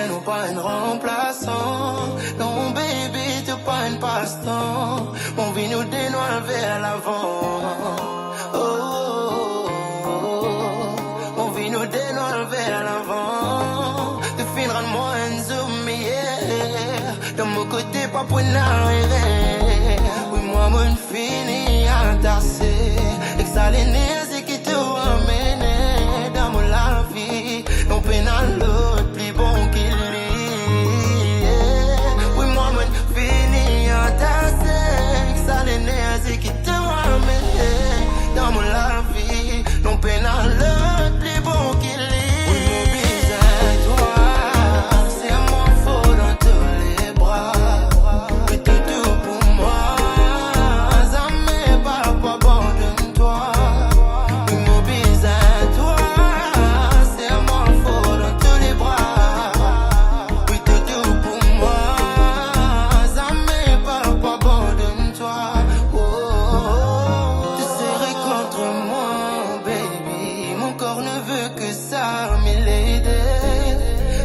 quotidien ou pas un remplaçant. Non, baby, t'es pas une passe-temps. On vit nous dénoir vers l'avant. Oh, oh, oh, oh. On vit nous dénoir vers l'avant. Tu finiras de moi un zoom, yeah. De mon côté, pas pour n'arriver. Oui, moi, mon fini entassé. Exaliné, c'est qui te ramène dans mon la vie. On peine à l'autre, plus bon qu'il lit. Oui, moi, mon fini entassé. Exaliné, c'est qui te ramène dans mon la vie. On peine à l'autre, plus bon qu'il lit.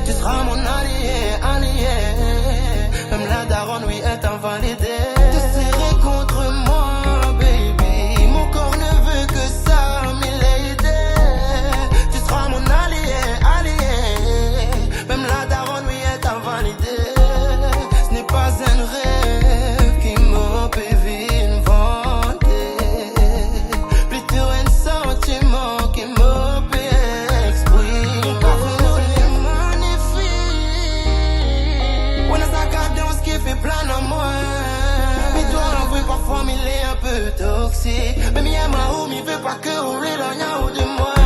Tu seras mon allié. Même la daronne, oui, est invalidée. Tu serais contre moi, baby. Mon corps ne veut que ça, milady. Tu seras mon allié. Même la daronne, oui, est invalidée. Ce n'est pas un rêve qui m'a pévé inventé. Plutôt un sentiment qui m'a plein à moi. Mais toi, on veut parfois, mais il est un peu toxique. Mais Mia Mahou, il veut pas que on rit dans ou de moi.